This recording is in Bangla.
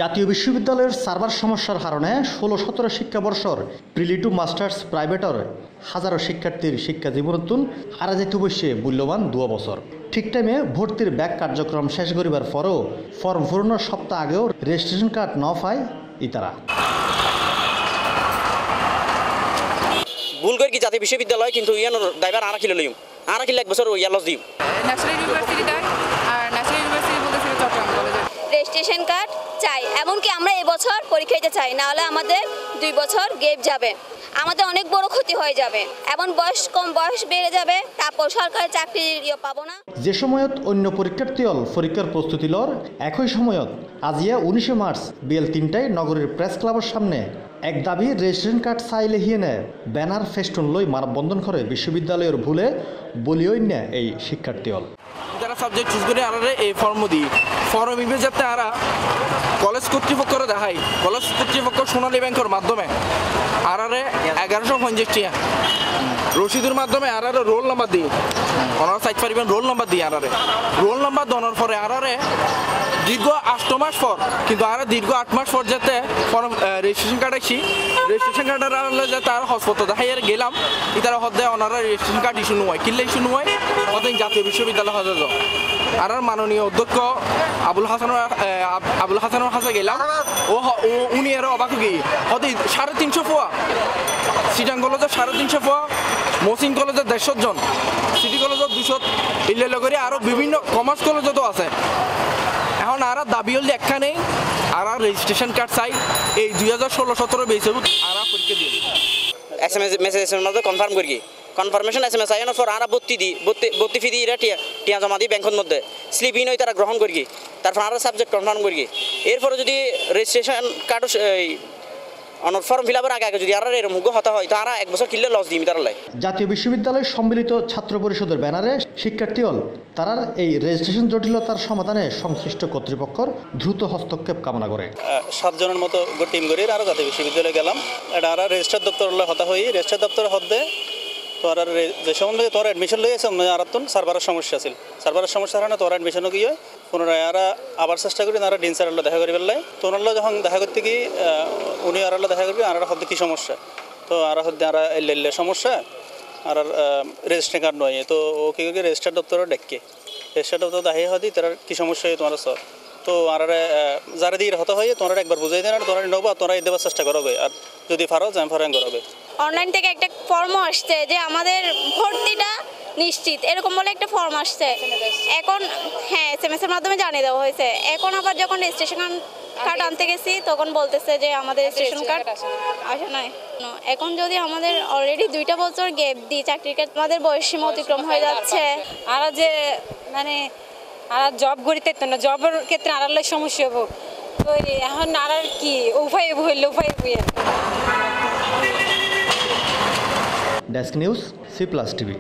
জাতীয় বিশ্ববিদ্যালয়ের সার্ভার সমস্যার কারণে 16-17 শিক্ষাবর্ষর প্রিলি টু মাস্টার্স প্রাইভেটর হাজারো শিক্ষার্থীর শিক্ষা জীবনতুন হারা যেতে বসে মূল্যবান 2 বছর। ঠিক টাইমে ভর্তির ব্যাক কার্যক্রম শেষ করিবার পরও ফর্ম পূরণের সপ্তাহ আগেও রেজিস্ট্রেশন কার্ড ন পায় ইতারা। ভুল করে কি জাতীয় বিশ্ববিদ্যালয় কিন্তু ইয়ানোর ড্রাইভার আরা কিলো লইম আরা কিলো 1 বছর ইয়ালস দিম ন্যাশনাল ইউনিভার্সিটি দেয় আর ন্যাশনাল ইউনিভার্সিটি বলতেছিল চট্টগ্রাম কলেজে রেজিস্ট্রেশন কার্ড চাই, এমনকি আমরা এবছর পরীক্ষা দিতে চাই, না হলে আমাদের 2 বছর গ্যাপ যাবে, আমাদের অনেক বড় ক্ষতি হয়ে যাবে এবং বয়স বেড়ে যাবে, তারপর সরকারি চাকরি পাবো না। যে সময়ত অন্য পরীক্ষার্থীল পরীক্ষার প্রস্তুতি লর একই সময়ত আজিয়া 19 মার্চ বিএল 3টায় নগরীর প্রেস ক্লাবের সামনে এক দাবি রেজিস্ট্রেশন কার্ড চাইলে হিয়েনে ব্যানার ফেস্টুন লই মানববন্ধন করে বিশ্ববিদ্যালয়ের ভুলে বলিয়ন্য এই শিক্ষার্থীল যারা সাবজেক্ট চুজ করে আরে এই ফর্ম দিই ফর্ম ইভে যাতে আরা কলেজ কর্তৃপক্ষরা দেখাই কলেজ কর্তৃপক্ষ সোনালী ব্যাংকের মাধ্যমে আরে 1150 টাকা রসিদের মাধ্যমে আরে রোল নাম্বার দিই ওনারা সাইট পারিবেন রোল নাম্বার দিই আরে রোল নাম্বার দেওয়ার পরে আরে দীর্ঘ 8 মাস পর কিন্তু আরে দীর্ঘ 8 মাস পর যাতে ফর্ম রেজিস্ট্রেশন কার্ড আসি রেজিস্ট্রেশন কার্ডের আরে যাতে আর হাসপাতাল দেখাই আর গেলাম ইতারা হদ্দে ওনারা রেজিস্ট্রেশন কার্ড ইস্যু নয় কিনলে ইস্যু নয় ওদের জাতীয় বিশ্ববিদ্যালয় হতে যাও আর মাননীয় অধ্যক্ষ আবুল হাসানের কাছে গেলাম উনি আরো অবাক গিয়ে হতে 350 পোয়া সিটাং কলেজের 350 পোয়া মহসিন কলেজের 150 জন সিটি কলেজের 200 ইল্লে করে আরো বিভিন্ন কমার্স কলেজও তো আছে। এখন আর দাবি হলে একটা নেই আর রেজিস্ট্রেশন কার্ড চাই এই 2016-17 বেসে আর পরীক্ষা দিয়ে SMS মেসেজের মধ্যে কনফার্ম করি কনফার্মেশন SMS আইনের পর আর ভর্তি ফি দিয়ে টিয়া জমা দিই ব্যাংকের মধ্যে স্লিপ ইন হয়ে তারা গ্রহণ করি তারপর আর সাবজেক্ট কনফার্ম করি এরপরে যদি রেজিস্ট্রেশন কার্ড অনর ফর্ম ফিল আপের আগে যদি আর এরকম হতা হয় তো আর 1 বছর কিনলে লস দিই তারা লাই। জাতীয় বিশ্ববিদ্যালয়ের সম্মিলিত ছাত্র পরিষদের ব্যানারে শিক্ষার্থী হল তারা এই রেজিস্ট্রেশন জটিলতার সমাধানে সংশ্লিষ্ট কর্তৃপক্ষের দ্রুত হস্তক্ষেপ কামনা করে 7 জনের মতো টিম করি আরও জাতীয় বিশ্ববিদ্যালয়ে গেলাম এটা আর রেজিস্ট্রার দপ্তর হতা হই রেজিস্ট্রার দপ্তর হদ্দে তোর যে সম্বন্ধে তোর অ্যাডমিশন লইয়াছে আর তো সার্ভারের সমস্যা ছিল সার্ভারের সমস্যার কারণে তোর অ্যাডমিশনও গিয়ে পুনরায় আবার চেষ্টা করি তারা ডিন স্যার দেখা করি পেলাই তোর যখন দেখা করতে কি উনি আর দেখা করবি আর হদ্দে কী সমস্যা তো আর হদ্দে আর এল্লে সমস্যা আর রেজিস্ট্রেশন কার্ড নয় তো ও কী করি রেজিস্টার দপ্তরও ডেকে রেজিস্টার দপ্তর দাহি হদি তার কী সমস্যা হয় তোমার সর তো আর যারা দিয়ে হতে হয় তোমরা একবার বুঝাই দেন আর তোমরা নেবো তোমরা দেওয়ার চেষ্টা করবে আর যদি পারো জ্যাম ফারাং করবে। অনলাইন থেকে একটা ফর্ম আসছে যে আমাদের ভর্তিটা নিশ্চিত এরকম বলে একটা ফর্ম আসছে এখন হ্যাঁ SMS এর মাধ্যমে জানিয়ে দেওয়া হয়েছে। এখন আবার যখন রেজিস্ট্রেশন কার্ড আনতে গেছি তখন বলতেছে যে আমাদের রেজিস্ট্রেশন কার্ড আসে নাই। এখন যদি আমাদের অলরেডি 2টা বছর গ্যাপ দিই চাকরির ক্ষেত্রে আমাদের বয়সসীমা অতিক্রম হয়ে যাচ্ছে আর যে মানে আর জব করিতে না জবের ক্ষেত্রে আর সমস্যা হবো তো এখন আর কি উপায় হইলে উপায় বুঝে। Desk news C+ TV।